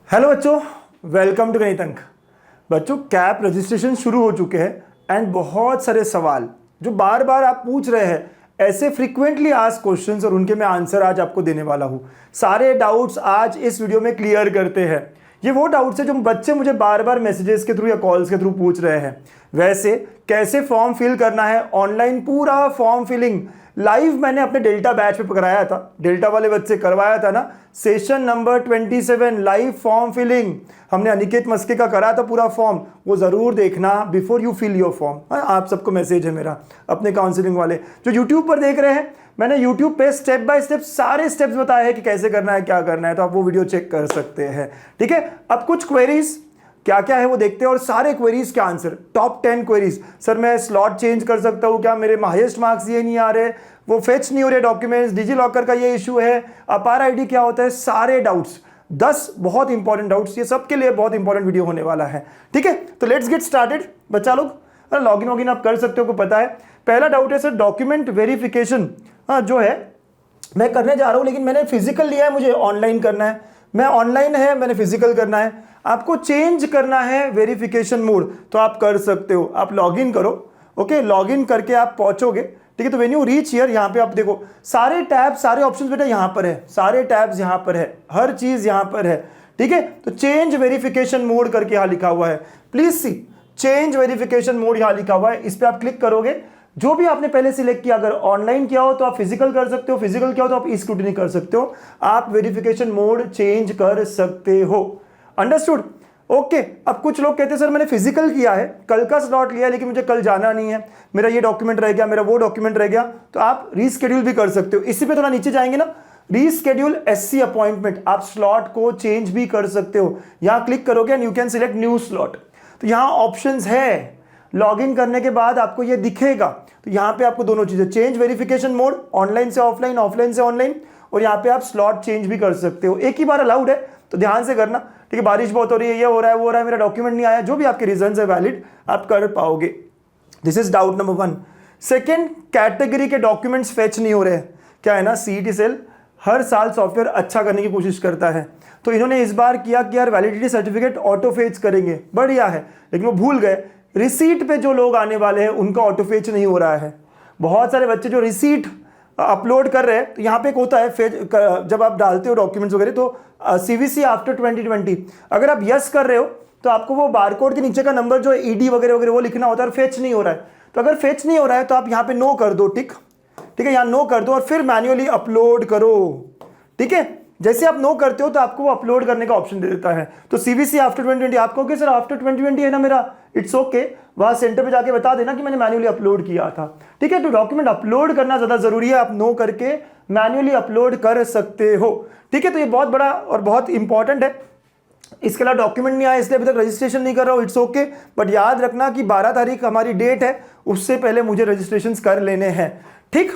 Hello बच्चों, welcome to गणित अंक। बच्चों, कैप रजिस्ट्रेशन शुरू हो चुके हैं एंड बहुत सारे सवाल जो बार बार आप पूछ रहे हैं, ऐसे फ्रीक्वेंटली आस्क्ड क्वेश्चंस और उनके मैं आंसर आज आपको देने वाला हूं। सारे डाउट्स आज इस वीडियो में क्लियर करते हैं। ये वो डाउट्स है जो बच्चे मुझे बार बार मैसेजेस के थ्रू या कॉल्स के थ्रू पूछ रहे हैं। वैसे कैसे फॉर्म फिल करना है, ऑनलाइन पूरा फॉर्म फिलिंग लाइव मैंने अपने डेल्टा बैच पे कराया था। डेल्टा वाले बच्चे करवाया था ना, session number 27 live form filling हमने अनिकेत मस्के का करा था पूरा फॉर्म। वो जरूर देखना before you fill your form. आप सबको मैसेज है मेरा अपने काउंसलिंग वाले जो यूट्यूब पर देख रहे हैं। मैंने यूट्यूब पे स्टेप बाय स्टेप सारे स्टेप्स बताए हैं कि कैसे करना है, क्या करना है, तो आप वो वीडियो चेक कर सकते हैं। ठीक है, अब कुछ क्वेरीज क्या क्या है वो देखते हैं और सारे क्वेरीज के आंसर। Top 10 queries. सर मैं स्लॉट चेंज कर सकता हूँ क्या, मेरे हाईएस्ट मार्क्स ये नहीं आ रहे, वो फेच नहीं हो रहे डॉक्यूमेंट्स, डिजी लॉकर का ये इशू है, अपार आईडी क्या होता है, सारे डाउट्स 10 बहुत इंपॉर्टेंट डाउट्स, ये सबके लिए बहुत इंपॉर्टेंट वीडियो होने वाला है। ठीक है, तो लेट्स गेट स्टार्टेड। बच्चा लोग लॉग इन आप कर सकते हो, को पता है। पहला डाउट है सर डॉक्यूमेंट वेरिफिकेशन जो है मैं करने जा रहा हूँ, लेकिन मैंने फिजिकल लिया है, मुझे ऑनलाइन करना है। मैं ऑनलाइन है, मैंने फिजिकल करना है। आपको चेंज करना है वेरिफिकेशन मोड, तो आप कर सकते हो। आप लॉगिन करो, ओके, लॉगिन करके आप पहुंचोगे। ठीक है, तो व्हेन यू रीच हियर, यहाँ पे आप देखो सारे टैब, सारे ऑप्शंस बेटा यहाँ पर है, सारे टैब्स यहाँ पर है, हर चीज यहाँ पर है। ठीक है, तो चेंज वेरिफिकेशन मोड करके यहाँ लिखा हुआ है। Please see, change verification mode यहाँ लिखा हुआ है, इस पर आप क्लिक करोगे। जो भी आपने पहले सिलेक्ट किया, अगर ऑनलाइन किया हो तो आप फिजिकल कर सकते हो, फिजिकल किया हो तो आप ई स्क्रूटनी कर सकते हो। आप वेरिफिकेशन मोड चेंज कर सकते हो। अंडरस्टूड? ओके। अब कुछ लोग कहते हैं सर मैंने फिजिकल किया है, कल का स्लॉट लिया है, लेकिन मुझे कल जाना नहीं है, मेरा ये डॉक्यूमेंट रह गया, मेरा वो डॉक्यूमेंट रह गया, तो आप रीस्केड्यूल भी कर सकते हो। इसी पे थोड़ा नीचे जाएंगे ना, रीस्केड्यूल एससी अपॉइंटमेंट, आप स्लॉट को चेंज भी कर सकते हो। यहां क्लिक करोगे and you can select new slot. तो यहां ऑप्शंस है, लॉगिन करने के बाद आपको ये दिखेगा। तो यहाँ पे आपको दोनों चीजें, चेंज वेरिफिकेशन मोड, ऑनलाइन से ऑफलाइन, ऑफलाइन से ऑनलाइन, और यहाँ पे आप स्लॉट चेंज भी कर सकते हो। एक ही बार अलाउड है, तो ध्यान से करना। ठीक है, बारिश बहुत हो रही है, ये हो रहा है, वो हो रहा है, मेरा डॉक्यूमेंट नहीं आया, जो भी आपके रीजन है वैलिड, आप कर पाओगे। This is doubt number 1। Second, category के डॉक्यूमेंट्स फेच नहीं हो रहे हैं। क्या है ना, सीईटी सेल हर साल सॉफ्टवेयर अच्छा करने की कोशिश करता है, तो इन्होंने इस बार किया कि यार वैलिडिटी सर्टिफिकेट ऑटो फेच करेंगे, बढ़िया है, लेकिन वो भूल गए रिसीट पे जो लोग आने वाले हैं उनका ऑटो फेच नहीं हो रहा है। बहुत सारे बच्चे जो रिसीट अपलोड कर रहे हैं, तो यहाँ पे एक होता है फेच, जब आप डालते हो डॉक्यूमेंट्स वगैरह, तो सीवीसी आफ्टर 2020, अगर आप यस कर रहे हो तो आपको वो बारकोड के नीचे का नंबर जो ईडी वगैरह वगैरह वो लिखना होता है, और फेच नहीं हो रहा है। तो अगर फेच नहीं हो रहा है तो आप यहाँ पे नो कर दो, टिक। ठीक है, यहाँ नो कर दो और फिर मैन्युअली अपलोड करो। ठीक है, जैसे आप नो करते हो तो आपको वो अपलोड करने का ऑप्शन दे देता है। तो सीवीसी आफ्टर 2020, आपको कहोगे सर आफ्टर 2020 है ना मेरा, इट्स ओके, वहां सेंटर पे जाके बता देना कि मैंने मैन्युअली अपलोड किया था। ठीक है, तो डॉक्यूमेंट अपलोड करना ज्यादा जरूरी है, आप नो करके मैन्युअली अपलोड कर सकते हो। ठीक है, तो ये बहुत बड़ा और बहुत इंपॉर्टेंट है। इसके अलावा डॉक्यूमेंट नहीं आया इसलिए अभी तक रजिस्ट्रेशन नहीं कर रहा हूँ, इट्स ओके, बट याद रखना कि 12 तारीख हमारी डेट है, उससे पहले मुझे रजिस्ट्रेशन कर लेने हैं। ठीक।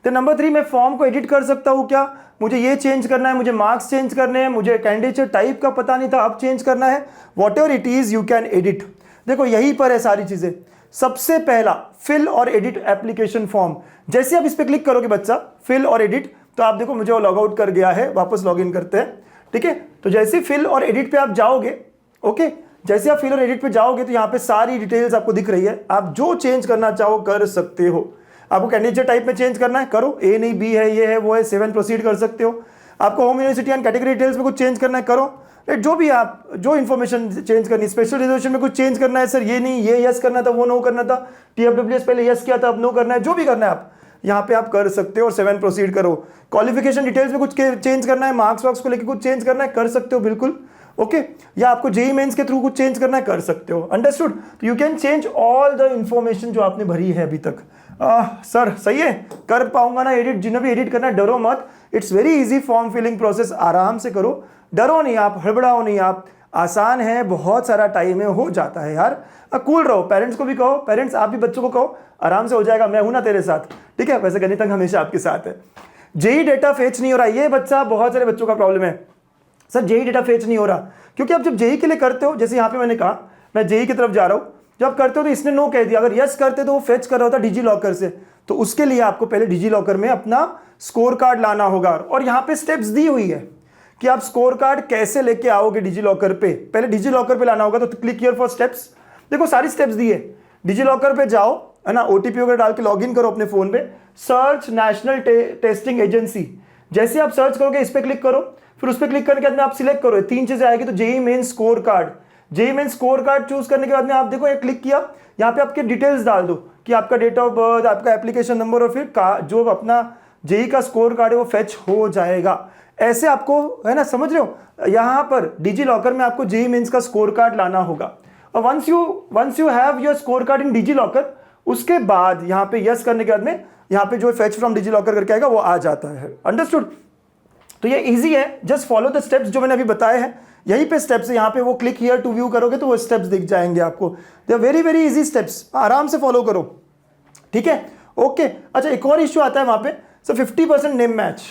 तो नंबर 3, मैं फॉर्म को एडिट कर सकता हूँ क्या, मुझे ये चेंज करना है, मुझे मार्क्स चेंज करने हैं, मुझे कैंडिडेचर टाइप का पता नहीं था, अब चेंज करना है, what ever it is you can edit. देखो यहीं पर है सारी चीजें। सबसे पहला, फिल और एडिट एप्लीकेशन फॉर्म। जैसे आप इस पर क्लिक करोगे बच्चा, फिल और एडिट, तो आप देखो मुझे वो लॉग आउट कर गया है, वापस लॉग इन करते हैं। ठीक है, तो जैसे फिल और एडिट पे आप जाओगे, ओके, जैसे आप फिल और एडिट पे जाओगे तो यहाँ पे सारी डिटेल्स आपको दिख रही है, आप जो चेंज करना चाहो कर सकते हो। आपको कैंडिडेट टाइप में चेंज करना है, करो, ए नहीं बी है, ये है वो है, 7 प्रोसीड कर सकते हो। आपको home university and category details में कुछ चेंज करना है, करो। जो भी आप जो इन्फॉर्मेशन चेंज करनी है, स्पेशल रिजर्वेशन में कुछ चेंज करना है, सर ये नहीं, ये यस करना था, वो नो करना था, टीएफडब्ल्यूएस पहले यस किया था अब नो करना है, जो भी करना है आप यहाँ पे आप कर सकते हो और 7 प्रोसीड करो। क्वालिफिकेशन डिटेल्स में कुछ चेंज करना है, मार्क्स वार्क्स को लेकर कुछ चेंज करना है, कर सकते हो बिल्कुल, ओके। या आपको जेई मेंस के थ्रू कुछ चेंज करना है, कर सकते हो। अंडरस्टूड? तो you can change all the information जो आपने भरी है अभी तक। सर सही है, कर पाऊंगा ना एडिट, जिन्हें भी एडिट करना है डरो मत, it's very easy form filling process, आराम से करो, डरो नहीं आप, हड़बड़ाओ नहीं आप, आसान है, बहुत सारा टाइम है, हो जाता है यार। कूल रहो, पेरेंट्स को भी कहो, पेरेंट्स आप भी बच्चों को कहो, आराम से हो जाएगा, मैं हूं ना तेरे साथ। ठीक है, वैसे गणित अंक हमेशा आपके साथ है। जेई डेटा फेच नहीं हो रहा, ये बच्चा बहुत सारे बच्चों का प्रॉब्लम है, सर जेई डेटा फेच नहीं हो रहा, क्योंकि आप जब जेई के लिए करते हो, जैसे यहाँ पे मैंने कहा मैं जेई की तरफ जा रहा हूँ, जब करते हो तो इसने नो कह दिया, अगर यस करते तो वो फेच कर रहा होता डिजी लॉकर से, तो उसके लिए आपको पहले डिजी लॉकर में अपना स्कोर कार्ड लाना होगा, और यहाँ पे स्टेप्स दी हुई है कि आप स्कोर कार्ड कैसे लेके आओगे डिजी लॉकर पे। पहले डिजी लॉकर पे लाना होगा, तो क्लिक हियर फॉर स्टेप्स। देखो सारी स्टेप्स दी है। डिजी लॉकर पे जाओ, है ना, ओटीपी वगैरह डाल के लॉगिन करो अपने फोन पे, सर्च नेशनल टेस्टिंग एजेंसी। जैसे आप सर्च करोगे इस पे क्लिक करो, फिर उस पे क्लिक करने के बाद में आप सिलेक्ट करो, 3 चीजें आएगी, तो JEE main score card. JEE main score card choose करने के बाद में आप देखो ये क्लिक किया, यहाँ पे आपके डिटेल्स डाल दो कि आपका डेट ऑफ बर्थ, आपका एप्लीकेशन नंबर, और फिर जो अपना जेईई का स्कोर कार्ड है वो फेच हो जाएगा। ऐसे आपको, है ना, समझ रहे हो, यहाँ पर डिजी लॉकर में आपको जेईई मेंस का स्कोर कार्ड लाना होगा। और once you have your score card in DigiLocker, उसके बाद यहाँ पे यस करने के बाद में यहाँ पे जो फेच फ्रॉम डिजी लॉकर करके आएगा वो आ जाता है। अंडरस्टूड? तो ये इजी है, जस्ट फॉलो द स्टेप्स जो मैंने अभी बताए हैं, यहीं पे स्टेप्स है। यहाँ पे वो क्लिक हियर टू व्यू करोगे तो वो स्टेप्स दिख जाएंगे आपको। They are very very easy steps, आराम से फॉलो करो, ठीक है? ओके। अच्छा, एक और इश्यू आता है वहाँ पे, sir 50% name match,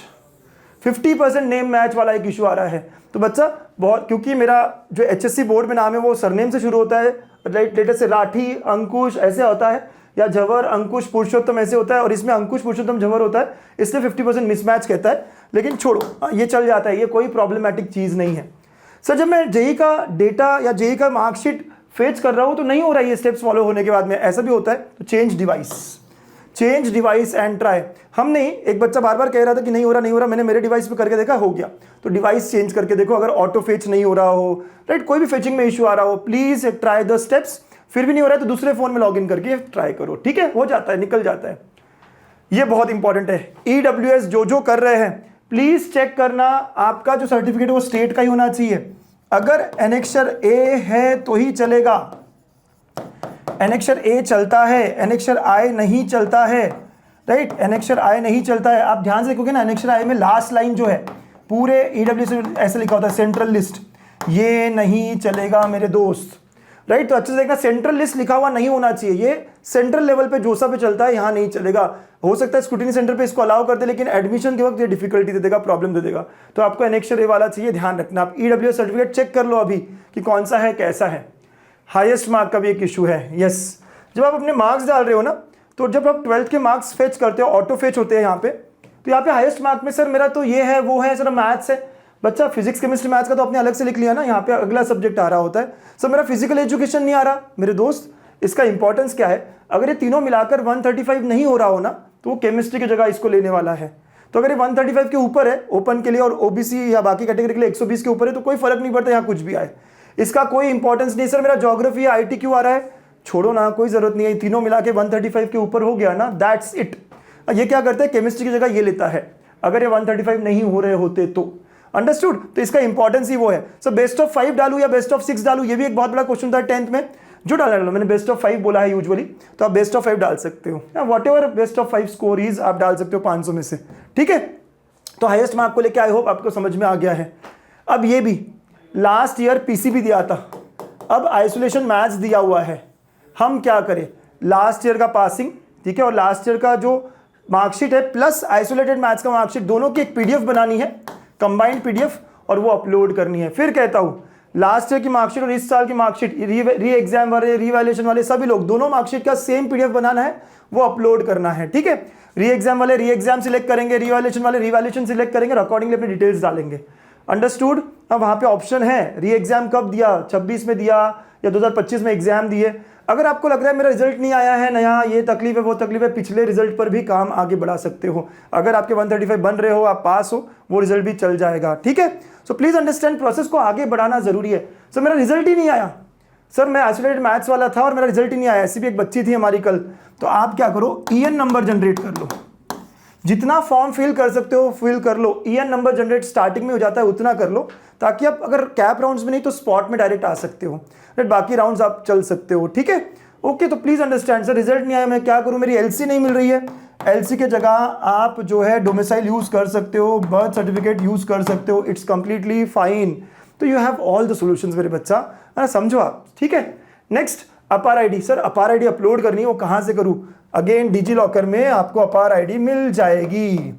50% name match वाला एक इशू आ रहा है। तो बच्चा बहुत, क्योंकि मेरा जो एचएससी बोर्ड में नाम है वो सरनेम से शुरू होता है, लेटेस्ट से राठी, अंकुश ऐसे होता है, या झवर, अंकुश, पुरुषोत्तम ऐसे होता है, और इसमें अंकुश, पुरुषोत्तम, झवर होता है, इसलिए 50% मिसमैच कहता है। लेकिन छोड़ो, ये चल जाता है, ये कोई प्रॉब्लमैटिक चीज़ नहीं है। सर जब मैं जेईई का डेटा या जेईई का मार्कशीट फेच कर रहा हूँ तो नहीं हो रहा है ये स्टेप्स फॉलो होने के बाद में, ऐसा भी होता है, तो चेंज डिवाइस एंड ट्राई। हम नहीं, एक बच्चा बार बार कह रहा था कि नहीं हो रहा, मैंने मेरे डिवाइस पे करके देखा, हो गया। तो डिवाइस चेंज करके देखो, अगर ऑटो फेच नहीं हो रहा हो, राइट, कोई भी फेचिंग में इशू आ रहा हो, प्लीज ट्राई द स्टेप्स। फिर भी नहीं हो रहा है तो दूसरे फोन में लॉगिन करके ट्राई करो, ठीक है? हो जाता है, निकल जाता है। ये बहुत इंपॉर्टेंट है। ईडब्ल्यूएस जो कर रहे हैं, प्लीज चेक करना, आपका जो सर्टिफिकेट वो स्टेट का ही होना चाहिए। अगर एनेक्सर ए है तो ही चलेगा, एनेक्सर ए चलता है, एनेक्सर आई नहीं चलता है, राइट, एनेक्सर आई नहीं चलता है। आप ध्यान से देखोगे ना, एनेक्सर आई में लास्ट लाइन जो है पूरे ईडब्ल्यूएस में ऐसे लिखा होता है, सेंट्रल लिस्ट, ये नहीं चलेगा मेरे दोस्त, राइट। तो अच्छे से देखना, सेंट्रल लिस्ट लिखा हुआ नहीं होना चाहिए, ये सेंट्रल लेवल पे जोसा पे चलता है, यहाँ नहीं चलेगा। हो सकता है स्क्रूटिनी सेंटर पे इसको अलाउ कर दे, लेकिन एडमिशन के वक्त ये डिफिकल्टी दे देगा, प्रॉब्लम दे देगा। तो आपको एनेक्सर ए वाला चाहिए, ध्यान रखना। आप ईडब्ल्यूएस सर्टिफिकेट चेक कर लो अभी कि कौन सा है, कैसा है। हाईएस्ट मार्क का भी एक इशू है, यस। जब आप अपने मार्क्स डाल रहे हो ना, तो जब आप 12th के मार्क्स फेच करते हो, ऑटो फेच होते हैं यहाँ पे, तो यहाँ पे हाईएस्ट मार्क में सर मेरा तो ये है, वो है, सर मैथ्स है। बच्चा फिजिक्स, केमिस्ट्री, मैथ्स का तो आपने अलग से लिख लिया ना, यहाँ पे अगला सब्जेक्ट आ रहा होता है। सर मेरा फिजिकल एजुकेशन नहीं आ रहा, मेरे दोस्त, इसका इंपॉर्टेंस क्या है? अगर ये तीनों मिलाकर 135 नहीं हो रहा हो ना, तो वो केमिस्ट्री की जगह इसको लेने वाला है। तो अगर ये 135 के ऊपर है ओपन के लिए, और ओबीसी या बाकी कैटेगरी के लिए 120 के ऊपर है, तो कोई फर्क नहीं पड़ता, यहाँ कुछ भी आए, इसका कोई इंपॉर्टेंस नहीं। सर मेरा ज्योग्राफी या आईटी क्यों आ रहा है? छोड़ो ना, कोई जरूरत नहीं है, तीनों मिला के 135 के ऊपर हो गया ना, दैट्स इट। ये क्या करते हैं, केमिस्ट्री की जगह ये लेता है, अगर ये 135 नहीं हो रहे होते तो। अंडरस्टूड? तो इसका इंपॉर्टेंस ही वो है। सो बेस्ट ऑफ 5 डालू या बेस्ट ऑफ 6 डालू, ये भी एक बहुत बड़ा क्वेश्चन था 10th में, जो डाला, मैंने बेस्ट ऑफ 5 बोला है यूजुअली, तो आप बेस्ट ऑफ 5 डाल सकते हो, what ever best of 5 score is आप डाल सकते हो 500 में से, ठीक है? तो हाईएस्ट मार्क को लेकर आई होप आपको समझ में आ गया है। अब ये भी लास्ट ईयर पीसीबी दिया था, अब आइसोलेशन मैथ्स दिया हुआ है, हम क्या करें? लास्ट ईयर का पासिंग, ठीक है, और लास्ट ईयर का जो मार्कशीट है प्लस आइसोलेटेड मैथ्स का मार्कशीट, दोनों की एक पीडीएफ बनानी है, कंबाइंड पीडीएफ, और वो अपलोड करनी है। फिर कहता हूँ, लास्ट ईयर की मार्कशीट और इस साल की मार्कशीट, री एग्जाम वाले, रीवैल्यूएशन वाले सभी लोग, दोनों मार्कशीट का सेम पीडीएफ बनाना है, वो अपलोड करना है, ठीक है? री एग्जाम वाले री एग्जाम सिलेक्ट करेंगे, रीवैल्यूएशन वाले रीवैल्यूएशन सिलेक्ट करेंगे, अकॉर्डिंगली अपनी डिटेल्स डालेंगे। अंडरस्टूड? अब वहाँ पे ऑप्शन है, री एग्जाम कब दिया, 26 में दिया या 2025 में एग्जाम दिए। अगर आपको लग रहा है मेरा रिजल्ट नहीं आया है, नया ये तकलीफ है, वो तकलीफ है, पिछले रिजल्ट पर भी काम आगे बढ़ा सकते हो। अगर आपके 135 बन रहे हो, आप पास हो, वो रिजल्ट भी चल जाएगा, ठीक है? सो प्लीज अंडरस्टैंड, प्रोसेस को आगे बढ़ाना जरूरी है। सर मेरा रिजल्ट ही नहीं आया, सर मैं आइसोलेटेड मैथ्स वाला था और मेरा रिजल्ट ही नहीं आया, ऐसी भी एक बच्ची थी हमारी कल। तो आप क्या करो, ईएन नंबर जनरेट कर लो, जितना फॉर्म फिल कर सकते हो फिल कर लो। ईएन नंबर जनरेट स्टार्टिंग में हो जाता है, उतना कर लो, ताकि आप अगर कैप राउंड्स में नहीं तो स्पॉट में डायरेक्ट आ सकते हो, राइट? बाकी राउंड्स आप चल सकते हो, ठीक है? ओके, तो प्लीज अंडरस्टैंड, सर रिजल्ट नहीं आया, मैं क्या करूं, मेरी एलसी नहीं मिल रही है। एलसी के जगह आप जो है डोमिसाइल यूज कर सकते हो, बर्थ सर्टिफिकेट यूज कर सकते हो, इट्स कंप्लीटली फाइन। तो you have all the solutions मेरे बच्चा, है ना? समझो आप, ठीक है? नेक्स्ट, अपार आईडी। सर अपार आईडी अपलोड करनी है, वो कहाँ से करूँ? अगेन डिजी लॉकर में आपको अपार आईडी मिल जाएगी,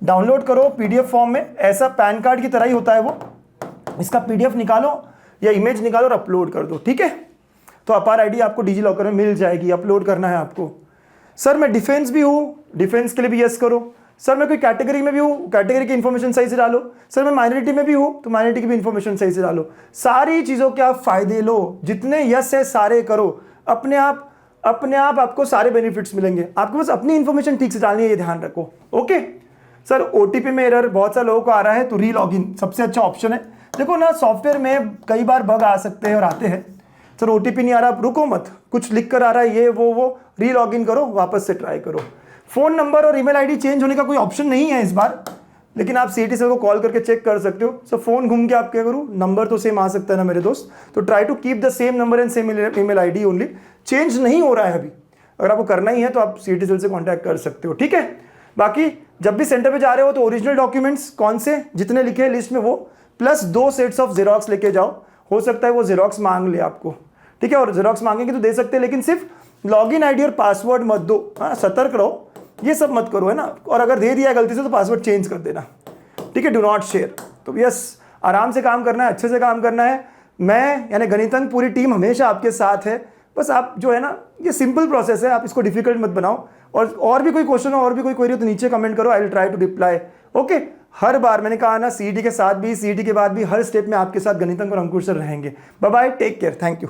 डाउनलोड करो पीडीएफ फॉर्म में, ऐसा पैन कार्ड की तरह ही होता है वो, इसका पीडीएफ निकालो या इमेज निकालो और अपलोड कर दो, ठीक है? तो अपार आईडी आपको डिजी लॉकर में मिल जाएगी, अपलोड करना है आपको। सर मैं डिफेंस भी हूँ, डिफेंस के लिए भी यस करो, सर मैं कोई कैटेगरी में भी हूँ, कैटेगरी की इन्फॉर्मेशन सही से डालो। सर मैं माइनॉरिटी में भी हूँ, तो माइनॉरिटी की भी इन्फॉर्मेशन सही से डालो। सारी चीज़ों के आप फायदे लो, जितने यस है सारे करो, अपने आप आपको सारे बेनिफिट्स मिलेंगे। आपको बस अपनी इन्फॉर्मेशन ठीक से डालनी है, ये ध्यान रखो। ओके सर, ओटीपी में एरर बहुत सारे लोगों को आ रहा है, तो री लॉगिन सबसे अच्छा ऑप्शन है। देखो ना, सॉफ्टवेयर में कई बार बग आ सकते हैं और आते हैं। सर ओटीपी नहीं आ रहा, रुको मत, कुछ लिख कर आ रहा है ये वो री लॉगिन करो, वापस से ट्राई करो। फ़ोन नंबर और ईमेल आईडी चेंज होने का कोई ऑप्शन नहीं है इस बार, लेकिन आप सीटी सेल को कॉल करके चेक कर सकते हो। सर फ़ोन घूम के आप क्या करूँ, नंबर तो सेम आ सकता है ना मेरे दोस्त, तो try to keep the same number and same email ID only. Change नहीं हो रहा है अभी, अगर आपको करना ही है तो आप सीटी सेल से कॉन्टैक्ट कर सकते हो, ठीक है। बाकी जब भी सेंटर पे जा रहे हो तो ओरिजिनल डॉक्यूमेंट्स कौन से जितने लिखे हैं लिस्ट में वो, प्लस 2 सेट्स ऑफ जेरोक्स लेके जाओ। हो सकता है वो जेरोक्स मांग ले आपको, ठीक है, और जेरोक्स मांगेंगे तो दे सकते हैं, लेकिन सिर्फ लॉगिन आईडी और पासवर्ड मत दो। हाँ, सतर्क रहो, ये सब मत करो, है ना। और अगर दे दिया गलती से तो पासवर्ड चेंज कर देना, ठीक है, डू नॉट शेयर। तो यस, आराम से काम करना है, अच्छे से काम करना है। मैं यानी गणितंक पूरी टीम हमेशा आपके साथ है। बस आप जो है ना, ये सिंपल प्रोसेस है, आप इसको डिफिकल्ट मत बनाओ। और भी कोई क्वेश्चन हो, और भी कोई क्वेरी हो तो नीचे कमेंट करो, I will try to reply. Okay, हर बार मैंने कहा ना, सीईटी के साथ भी सीईटी के बाद भी हर स्टेप में आपके साथ गणितंक और अंकुर सर रहेंगे। Bye bye, take care, thank you.